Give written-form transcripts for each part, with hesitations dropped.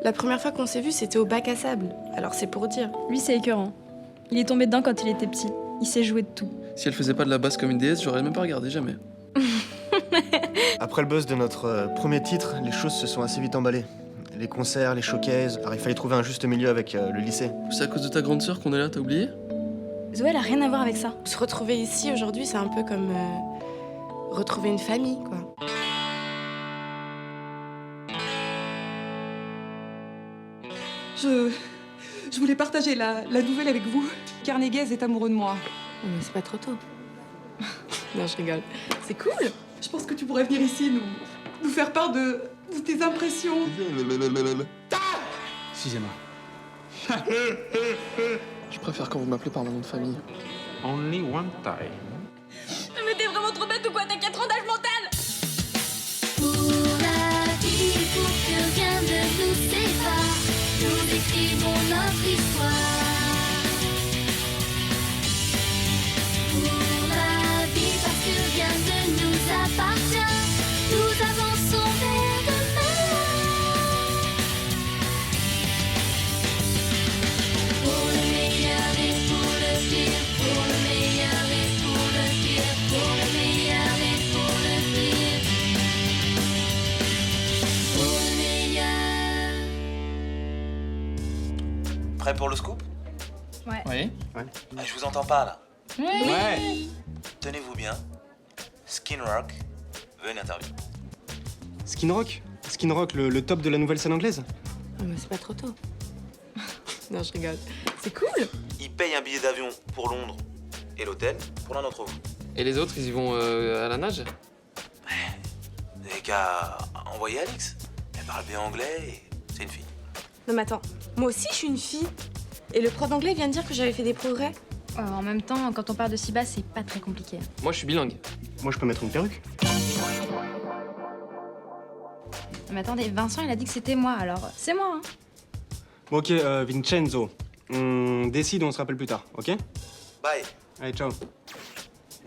La première fois qu'on s'est vu, c'était au bac à sable. Alors c'est pour dire. Lui, c'est écœurant. Il est tombé dedans quand il était petit. Il sait jouer de tout. Si elle faisait pas de la basse comme une déesse, j'aurais même pas regardé, jamais. Après le buzz de notre premier titre, les choses se sont assez vite emballées. Les concerts, les showcases, alors il fallait trouver un juste milieu avec le lycée. C'est à cause de ta grande sœur qu'on est là, t'as oublié? Zoé, elle a rien à voir avec ça. Se retrouver ici aujourd'hui, c'est un peu comme retrouver une famille, quoi. Je voulais partager la nouvelle avec vous. Carnegie est amoureux de moi. Oh, mais c'est pas trop tôt. Non, je rigole. C'est cool. Je pense que tu pourrais venir ici nous faire part de tes impressions. Excusez-moi. Je préfère quand vous m'appelez par mon nom de famille. Only one time. Mais t'es vraiment trop bête ou quoi? T'as 4 ans d'âge mental! Pour la vie, pour que rien ne nous sépare, nous écrivons notre histoire. Pour la vie, parce que rien ne nous appartient, nous avançons vers demain. Pour le meilleur et pour le pire, pour le meilleur et pour le pire, pour le meilleur et pour le pire, pour le meilleur. Prêt pour le scoop? Oui. Je vous entends pas là. Ouais. Tenez-vous bien. Skin Rock veut une interview. Skin Rock, le top de la nouvelle scène anglaise. Oh, mais c'est pas trop tôt. Non, je rigole. C'est cool. Il paye un billet d'avion pour Londres et l'hôtel pour l'un d'entre vous. Et les autres, ils y vont à la nage? Vous n'avez qu'à envoyer Alix. Elle parle bien anglais et c'est une fille. Non, mais attends. Moi aussi, je suis une fille. Et le prof d'anglais vient de dire que j'avais fait des progrès. En même temps, quand on part de si bas, c'est pas très compliqué. Moi, je suis bilingue. Moi je peux mettre une perruque. Mais attendez, Vincent, il a dit que c'était moi, alors c'est moi, hein. Bon ok, Vincenzo, on décide, on se rappelle plus tard, ok? Bye. Allez, ciao.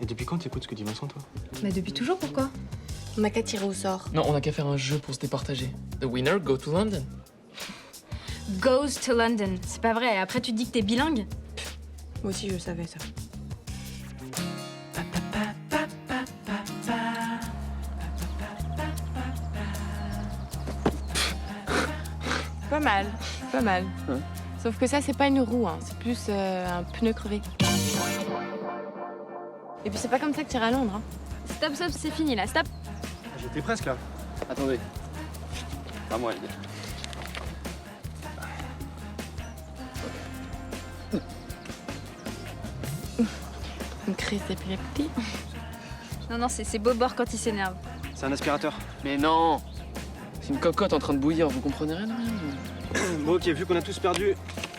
Et depuis quand t'écoutes ce que dit Vincent, toi? Mais depuis toujours, pourquoi? On n'a qu'à tirer au sort. Non, on a qu'à faire un jeu pour se départager. The winner go to London. Goes to London. C'est pas vrai, après tu te dis que t'es bilingue? Moi aussi, je le savais, ça. Pas mal, pas mal. Hein? Sauf que ça, c'est pas une roue, hein. C'est plus un pneu crevé. Et puis c'est pas comme ça que t'iras à Londres, hein. Stop, stop, c'est fini là, stop. J'étais presque là. Attendez. Pas moi, l'idée. Une crise d'épilepsie. Non, c'est Bobor quand il s'énerve. C'est un aspirateur. Mais non! C'est une cocotte en train de bouillir, vous comprenez rien? Rien. Bon ok, vu qu'on a tous perdu,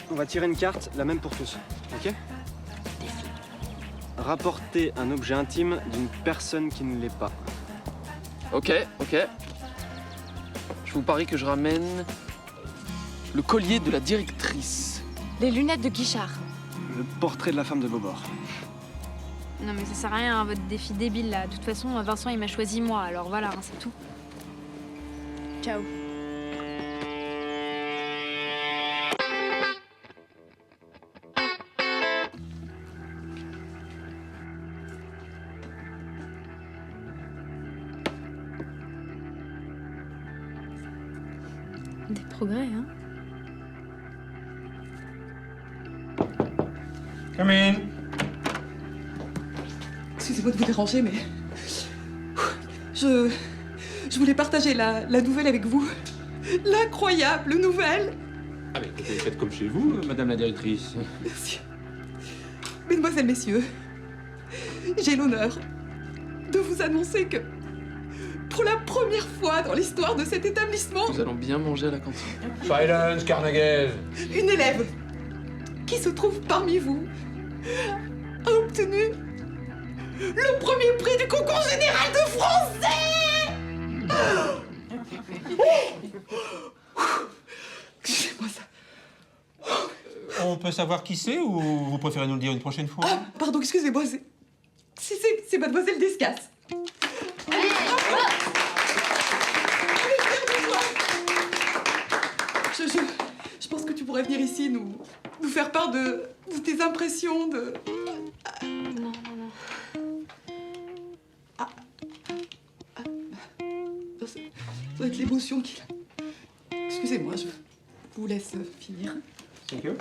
on va tirer une carte, la même pour tous, ok? Rapporter un objet intime d'une personne qui ne l'est pas. Ok. Je vous parie que je ramène le collier de la directrice. Les lunettes de Guichard. Le portrait de la femme de Bobor. Non mais ça sert à rien, hein, votre défi débile là. De toute façon, Vincent il m'a choisi moi, alors voilà, hein, c'est tout. Ciao. Des progrès, hein. Come in. Excusez-moi de vous déranger, mais je voulais partager la nouvelle avec vous. L'incroyable nouvelle. Ah mais faites comme chez vous, madame la directrice. Merci. Mesdemoiselles, messieurs, j'ai l'honneur de vous annoncer que, pour la première fois dans l'histoire de cet établissement, Nous allons bien manger à la cantine. Silence, Carnegie. une élève qui se trouve parmi vous a obtenu le premier prix du concours général de français. Excusez-moi ça. On peut savoir qui c'est ou vous préférez nous le dire une prochaine fois? Ah, pardon, excusez-moi, c'est mademoiselle Descas. Je pense que tu pourrais venir ici nous faire part de tes impressions, de... Non. Ça doit être l'émotion qui... Excusez-moi, je vous laisse finir. Thank you.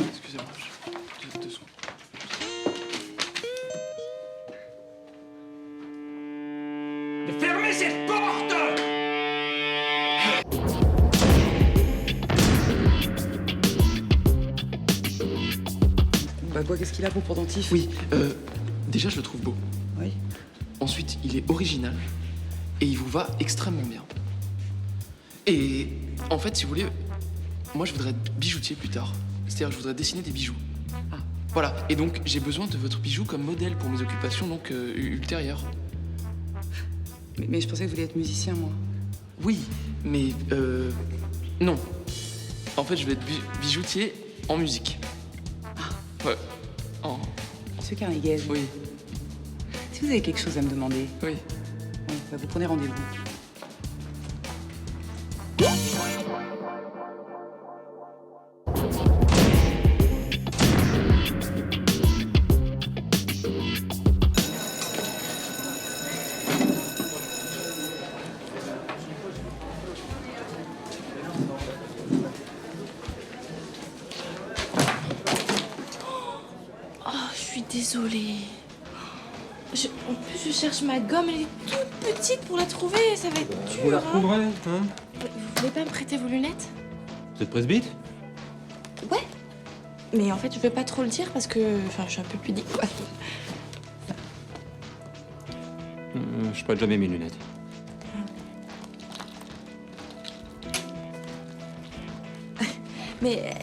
Excusez-moi, juste 2 secondes. Mais fermez cette porte! Bah quoi, qu'est-ce qu'il a pour pendentif? Oui, déjà je le trouve beau. Oui. Ensuite, il est original et il vous va extrêmement bien. Et en fait, si vous voulez, moi je voudrais être bijoutier plus tard. C'est-à-dire, je voudrais dessiner des bijoux. Ah. Voilà, et donc j'ai besoin de votre bijou comme modèle pour mes occupations donc ultérieures. Mais je pensais que vous vouliez être musicien, moi. Oui, mais non. En fait, je vais être bijoutier en musique. Ouais. En... Monsieur Carnegie, Oui, si vous avez quelque chose à me demander, oui. bah vous prenez rendez-vous. Oh, je suis désolée. En plus, je cherche ma gomme, elle est toute petite pour la trouver, ça va être dur. Vous la hein. retrouverez, hein? Vous voulez pas me prêter vos lunettes? Vous êtes presbyte? Ouais. Mais en fait, je veux pas trop le dire parce que, enfin, je suis un peu pudique, quoi. Je prête jamais mes lunettes. Mais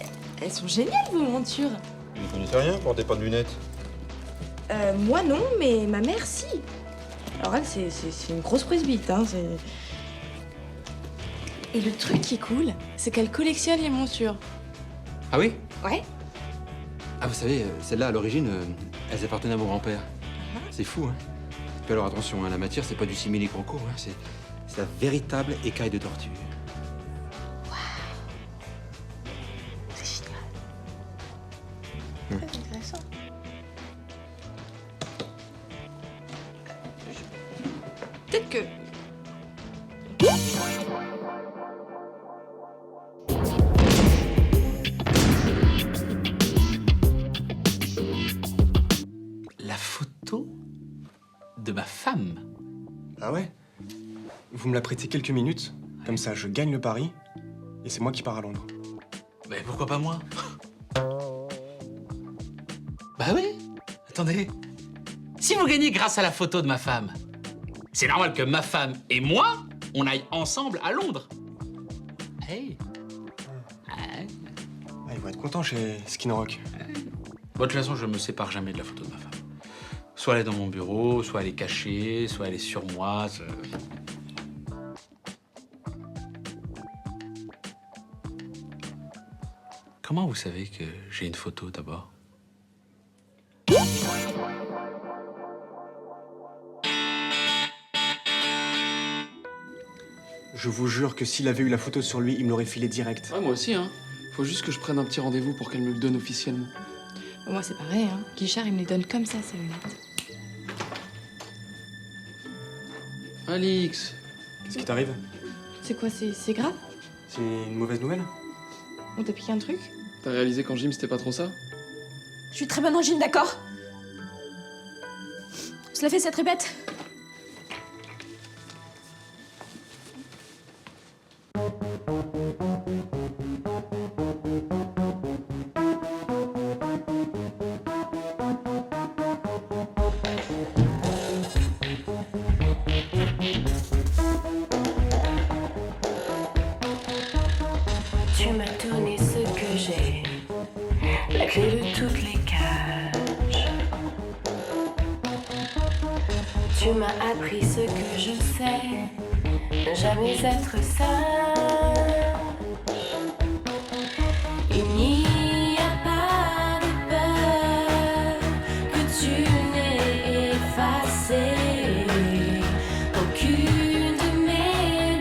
elles sont géniales, vos montures. Vous ne connaissez rien, portez pas de lunettes. Moi non, mais ma mère si. Alors elle, c'est une grosse presbyte, hein. Et le truc qui est cool, c'est qu'elle collectionne les montures. Ah oui? Ouais. Ah, vous savez, celles-là, à l'origine, elles appartenaient à mon grand-père. C'est fou, hein? Puis alors, attention, hein, la matière, c'est pas du simili-croco, hein, c'est la véritable écaille de tortue. C'est génial. Très intéressant. Peut-être que... La photo de ma femme. Ah ouais? Vous me la prêtez quelques minutes, comme ça je gagne le pari, et c'est moi qui pars à Londres. Mais pourquoi pas moi? Bah oui. Attendez. Si vous gagnez grâce à la photo de ma femme, c'est normal que ma femme et moi, on aille ensemble à Londres. Hey. Hey. Ah, ils vont être contents chez Skin Rock. Bon, de toute façon, je me sépare jamais de la photo de ma femme. Soit elle est dans mon bureau, soit elle est cachée, soit elle est sur moi. Comment vous savez que j'ai une photo d'abord? Je vous jure que s'il avait eu la photo sur lui, il me l'aurait filé direct. Ouais, moi aussi, hein. Faut juste que je prenne un petit rendez-vous pour qu'elle me le donne officiellement. Moi, c'est pareil, hein. Guichard, il me les donne comme ça, ses lunettes. Alix. Qu'est-ce qui t'arrive? C'est quoi, c'est grave? C'est une mauvaise nouvelle? On t'a piqué un truc? T'as réalisé qu'en gym, c'était pas trop ça? Je suis très bonne en gym, d'accord? Cela fait, ça te répète. Tu m'as donné ce que j'ai, la clé de toutes les cages. Tu m'as appris ce que je sais, ne jamais être sage. Il n'y a pas de peur que tu n'aies effacé aucune de mes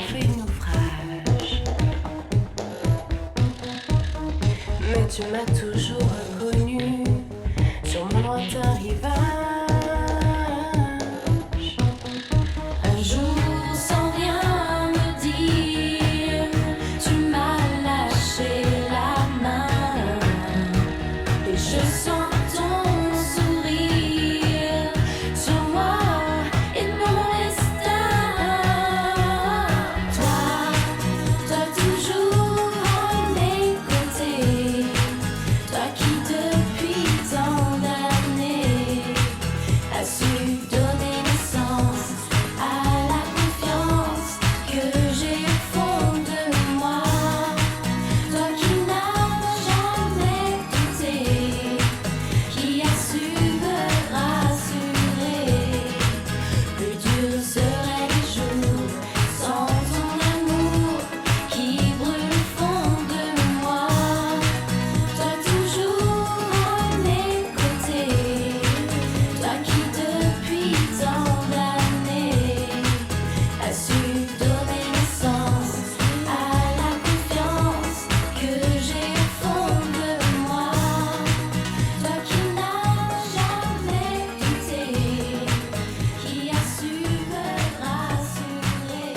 ont fait naufrage. Mais tu m'as toujours reconnu sur mon lointain rivage. Un jour, sans rien me dire, tu m'as lâché la main. Et je sens ton sourire sur moi et mon destin. Toi toujours à mes côtés. Toi qui depuis tant d'années as su donner naissance à la confiance que j'ai au fond de moi. Toi qui n'as jamais douté, qui as su me rassurer. Plus dur seraient les jours sans ton amour qui brûle au fond de moi. Toi toujours à mes côtés, toi qui depuis tant d'années as su donner naissance à la confiance que j'ai au fond de moi. Toi qui n'as jamais douté, qui as su me rassurer.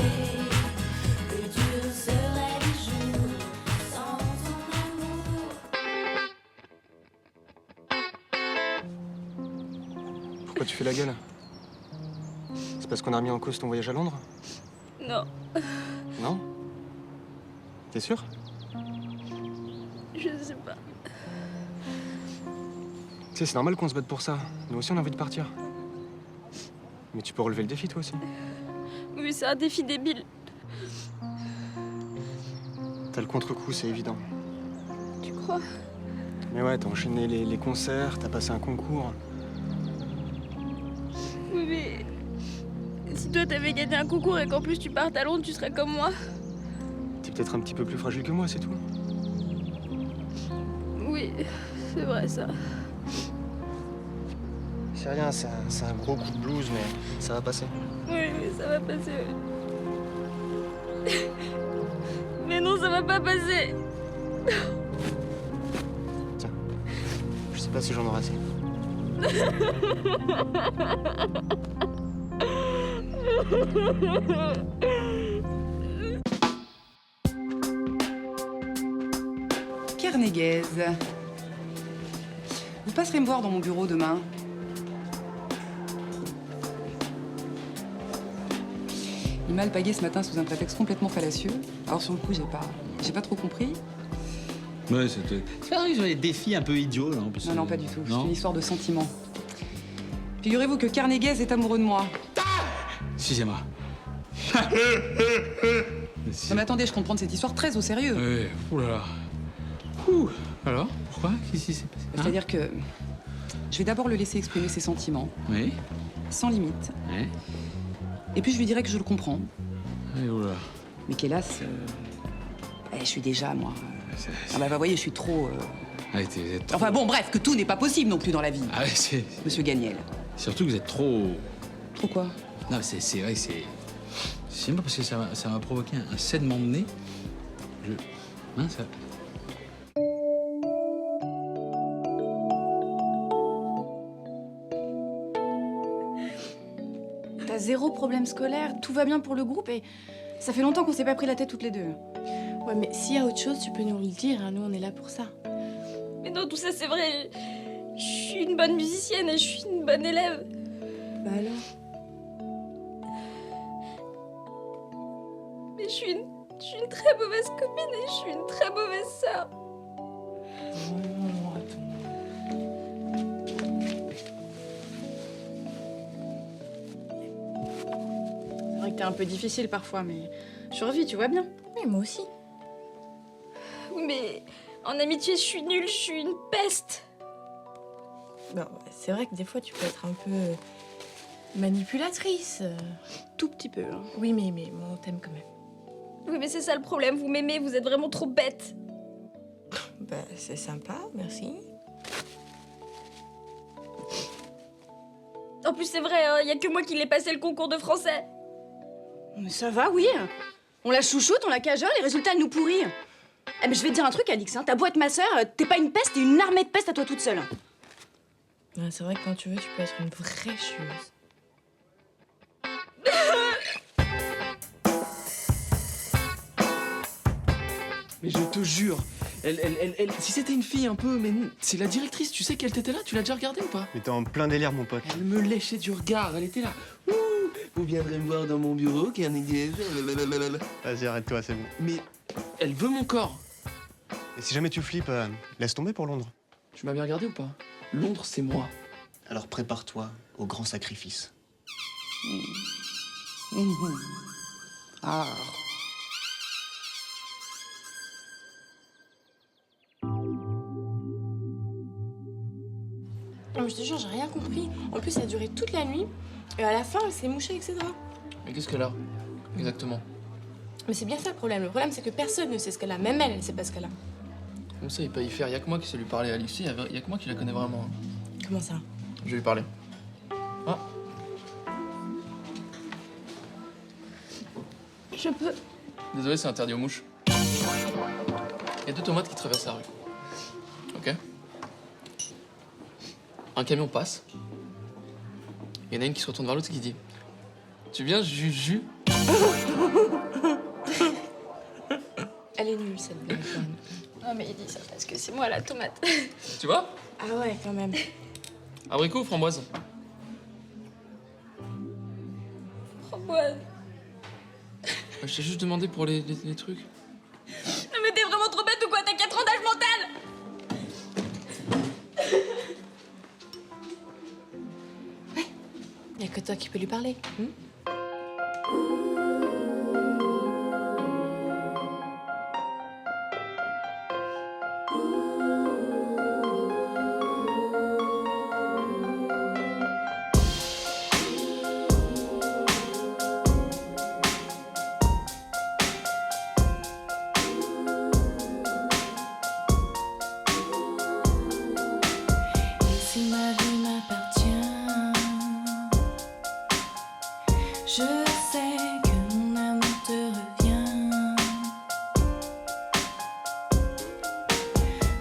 Plus dur seraient les jours sans ton amour. Pourquoi tu fais la gueule? C'est parce qu'on a remis en cause ton voyage à Londres? Non, Non? T'es sûr? je sais pas. Tu sais, c'est normal qu'on se batte pour ça. Nous aussi, on a envie de partir. Mais tu peux relever le défi, toi aussi. Oui, c'est un défi débile. T'as le contre-coup, c'est évident. Tu crois? Mais ouais, t'as enchaîné les concerts, t'as passé un concours. Oui, mais si toi t'avais gagné un concours et qu'en plus tu partes à Londres, tu serais comme moi. T'es peut-être un petit peu plus fragile que moi, c'est tout. Oui, c'est vrai ça. C'est rien, c'est un gros coup de blues, mais ça va passer. Oui, mais ça va passer. Mais non, ça va pas passer. Tiens, je sais pas si j'en aurai assez. Kernéguez. Vous passerez me voir dans mon bureau demain. Il m'a alpagué ce matin sous un prétexte complètement fallacieux. Alors sur le coup, j'ai pas trop compris. Ouais, c'était. C'est vrai que j'avais des défis un peu idiots, là. Parce Non, que- non, pas du tout. C'est Non une histoire de sentiments. Figurez-vous que Kernéguez est amoureux de moi. Excusez-moi. Non mais attendez, je comprends cette histoire très au sérieux. Ouais, oulala. Ouh. Alors, pourquoi? Qu'est-ce qui s'est passé? C'est-à-dire que je vais d'abord le laisser exprimer ses sentiments, Oui. sans limite. Ouais. Et puis je lui dirai que je le comprends. Ouais, oulala. Mais qu'hélas, je suis déjà, moi... Ah bah, vous voyez, je suis trop... Ouais, vous êtes trop- Enfin bon, bref, que tout n'est pas possible non plus dans la vie, Ah ouais, c'est. monsieur Gagnel. Surtout que vous êtes trop. Trop quoi? Non, mais c'est vrai que c'est. Je sais pas parce que ça m'a provoqué un saignement de nez. Hein, ça. T'as zéro problème scolaire, tout va bien pour le groupe et ça fait longtemps qu'on s'est pas pris la tête toutes les deux. Ouais, mais s'il y a autre chose, tu peux nous le dire, hein, nous on est là pour ça. Mais non, tout ça c'est vrai. Je suis une bonne musicienne et je suis une bonne élève. Bah alors? Mais je suis une très mauvaise copine et je suis une très mauvaise sœur. C'est vrai que t'es un peu difficile parfois, mais je survis, tu vois bien. Oui, moi aussi. Oui, mais en amitié, je suis nulle, je suis une peste. Non, c'est vrai que des fois, tu peux être un peu manipulatrice. Tout petit peu. Hein. Oui, mais moi, on t'aime quand même. Oui, mais c'est ça le problème, vous m'aimez, vous êtes vraiment trop bête. Bah, c'est sympa, merci. En plus, c'est vrai, il y a que moi qui l'ai passé le concours de français. Mais ça va, oui. On la chouchoute, on la cajole, les résultats, elle nous pourrit. Eh mais je vais te dire un truc, Alix, hein. T'as beau être ma sœur, t'es pas une peste, t'es une armée de peste à toi toute seule. Ouais, c'est vrai que quand tu veux, tu peux être une vraie chieuse. Mais je te jure, si c'était une fille un peu, mais non, c'est la directrice, tu sais qu'elle t'était là, tu l'as déjà regardée ou pas? Mais t'es en plein délire, mon pote. Elle me léchait du regard, elle était là. Ouh, vous viendrez me voir dans mon bureau, Carnegie. Vas-y, arrête-toi, c'est bon. Mais elle veut mon corps. Et si jamais tu flippes, laisse tomber pour Londres. Tu m'as bien regardé ou pas? Londres, c'est moi. Alors prépare-toi au grand sacrifice. Ah. Non, mais je te jure, j'ai rien compris. En plus, ça a duré toute la nuit. Et à la fin, elle s'est mouchée avec ses draps. Mais qu'est-ce qu'elle a? Exactement. Mais c'est bien ça le problème. Le problème, c'est que personne ne sait ce qu'elle a. Même elle, elle sait pas ce qu'elle a. Comme ça, il peut y faire. Y'a que moi qui sais lui parler à Lucie, y'a que moi qui la connais vraiment. Comment ça? Je vais lui parler. Ah. Je peux. Désolé, c'est interdit aux mouches. Il y a 2 tomates qui traversent la rue. Ok? Un camion passe. Il y en a une qui se retourne vers l'autre qui dit: Tu viens, Juju? Elle est nulle, cette blague. Non, mais il dit ça parce que c'est moi la tomate. Tu vois? Ah ouais, quand même. Abricot ou framboise? Framboise. Je t'ai juste demandé pour les trucs. Non, mais t'es vraiment trop bête ou quoi? T'as 4 ans d'âge mental! Ouais. Y'a que toi qui peux lui parler. Si ma vie m'appartient, je sais que mon amour te revient.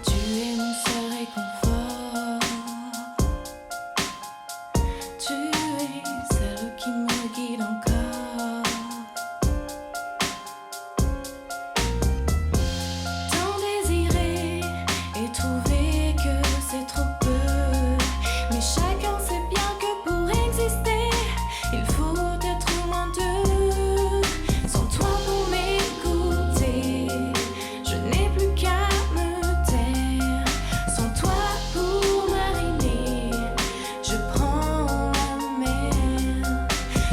Tu es mon seul réconfort. Tu es celle qui me guide encore. Tant désirer et trouver que c'est trop peu. Mais chacun sait bien que pour exister, il faut être loin d'eux. Sans toi pour m'écouter, je n'ai plus qu'à me taire. Sans toi pour mariner, je prends la mer.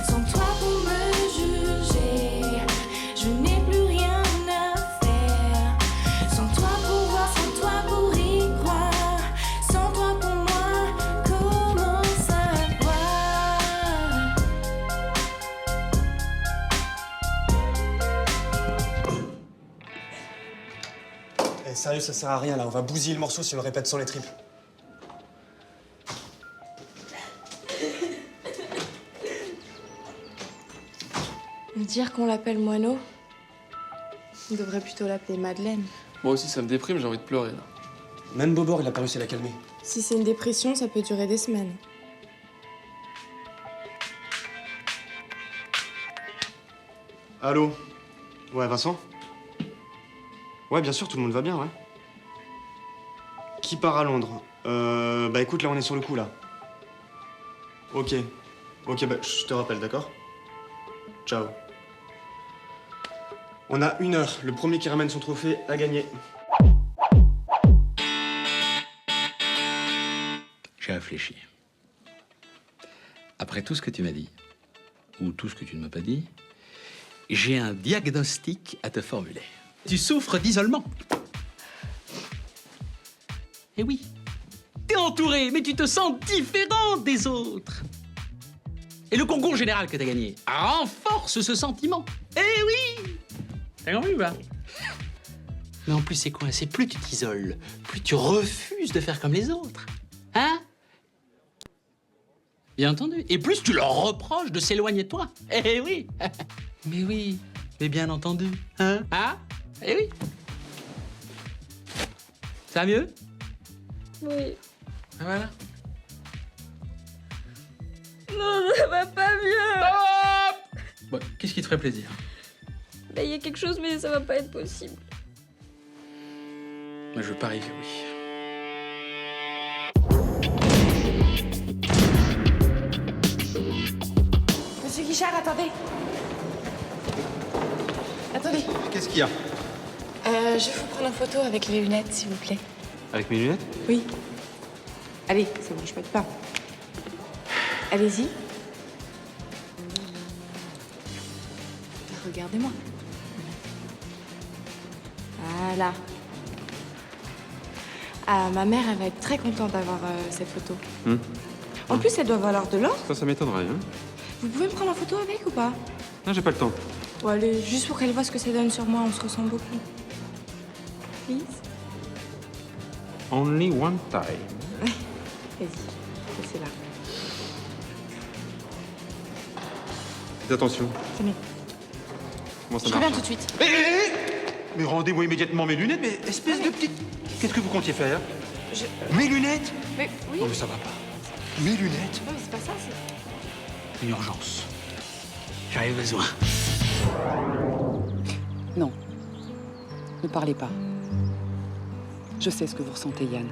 Sans toi pour me juger, je n'ai plus rien à faire. Sans toi pour voir, sans toi pour y croire. Sans toi pour moi, comment savoir? Eh, sérieux, ça sert à rien là, on va bousiller le morceau si on le répète sans les triples. Dire qu'on l'appelle Moineau, on devrait plutôt l'appeler Madeleine. Moi aussi, ça me déprime, j'ai envie de pleurer là. Même Bobor, il a pas réussi à la calmer. Si c'est une dépression, ça peut durer des semaines. Allô? Ouais, Vincent? Ouais, bien sûr, tout le monde va bien, ouais. Qui part à Londres? Bah écoute, là, on est sur le coup, là. Ok. Ok, bah je te rappelle, d'accord? Ciao. On a 1 heure. Le premier qui ramène son trophée a gagné. J'ai réfléchi. Après tout ce que tu m'as dit, ou tout ce que tu ne m'as pas dit, j'ai un diagnostic à te formuler. Tu souffres d'isolement. Eh oui. T'es entouré, mais tu te sens différent des autres. Et le concours général que t'as gagné renforce ce sentiment. Eh oui. T'as compris ou pas? Mais en plus, c'est quoi? C'est plus tu t'isoles, plus tu refuses de faire comme les autres. Hein? Bien entendu. Et plus tu leur reproches de s'éloigner de toi. Eh oui. Mais oui. Mais bien entendu, hein? Ah? Eh oui. Ça va mieux? Oui. Voilà. Non, ça va pas mieux. Bon, qu'est-ce qui te ferait plaisir? Bah, y a quelque chose, mais ça va pas être possible. Moi, je parie que oui. Monsieur Guichard, attendez. Attendez. Qu'est-ce qu'il y a? Je vais vous prendre en photo avec les lunettes, s'il vous plaît. Avec mes lunettes? Oui. Allez, ça mange pas de pain. Allez-y. Regardez-moi. Voilà. Ah, ma mère, elle va être très contente d'avoir cette photo. En plus, elle doit valoir de l'or. Ça m'étonnerait, hein? Vous pouvez me prendre en photo avec ou pas? Non, j'ai pas le temps. Bon, allez, juste pour qu'elle voit ce que ça donne sur moi, on se ressemble beaucoup. Please. Only one time. Vas-y, c'est là. Faites attention. Tenez. Comment ça Je marche? reviens tout de suite. Mais rendez-moi immédiatement mes lunettes, mais espèce de petite... Qu'est-ce que vous comptiez faire? Mes lunettes? Mais oui. Non, mais ça va pas. Mes lunettes? Non, mais c'est pas ça, c'est... Une urgence. J'en ai besoin. Non. Ne parlez pas. Je sais ce que vous ressentez, Yann.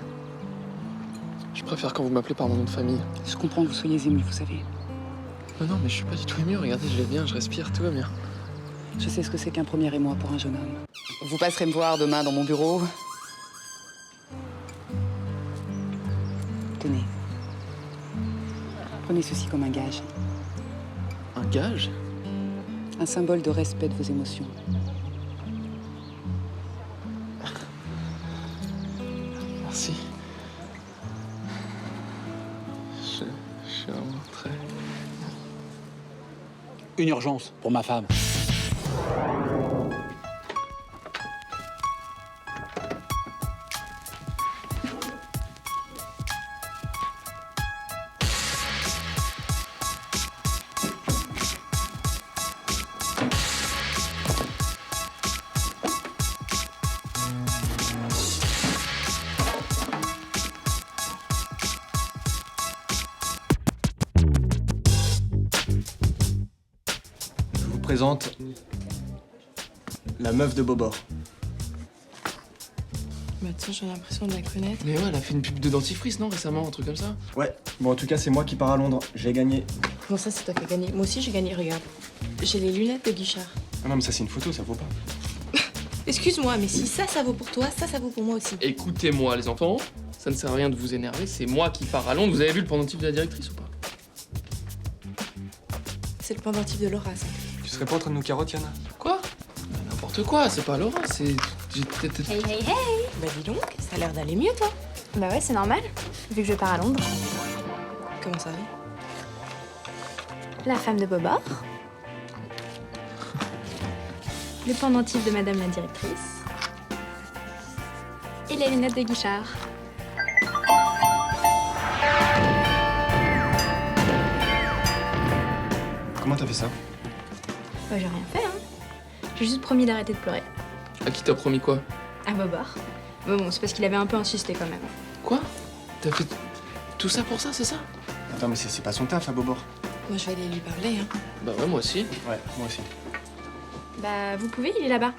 Je préfère quand vous m'appelez par mon nom de famille. Je comprends que vous soyez ému, vous savez. Non, mais je suis pas du tout ému. Regardez, je vais bien, je respire, tout va bien. Je sais ce que c'est qu'un premier émoi pour un jeune homme. Vous passerez me voir demain dans mon bureau. Tenez. Prenez ceci comme un gage. Un gage? Un symbole de respect de vos émotions. Merci. Je suis vraiment très... Une urgence pour ma femme. Je vous présente la meuf de Bobor. Bah, tiens, j'ai l'impression de la connaître. Mais ouais, elle a fait une pub de dentifrice, non, récemment, un truc comme ça? Ouais, bon en tout cas c'est moi qui pars à Londres, j'ai gagné. Comment ça, c'est toi qui as gagné? Moi aussi, j'ai gagné, regarde. J'ai les lunettes de Guichard. Ah non mais ça c'est une photo, ça vaut pas. Excuse-moi, mais si ça vaut pour toi, ça vaut pour moi aussi. Écoutez-moi, les enfants, ça ne sert à rien de vous énerver, c'est moi qui pars à Londres. Vous avez vu le pendentif de la directrice ou pas? C'est le pendentif de Laura, ça. Tu serais pas en train de nous carotte, Yana? Quoi? Bah, n'importe quoi, c'est pas Laura, c'est... Hey, hey, hey! Bah dis donc, ça a l'air d'aller mieux, toi. Bah ouais, c'est normal, vu que je pars à Londres. Comment ça va? La femme de Bobor. Le pendentif de Madame la directrice. Et les lunettes de Guichard. Comment t'as fait ça? Bah j'ai rien fait, hein. J'ai juste promis d'arrêter de pleurer. À qui t'as promis quoi? À Bobor. Mais bon, c'est parce qu'il avait un peu insisté quand même. Quoi? T'as fait tout ça pour ça, c'est ça? Attends mais c'est pas son taf à Bobor. Moi, je vais aller lui parler, hein. Bah ouais, moi aussi. Ouais, moi aussi. Bah vous pouvez, il est là-bas.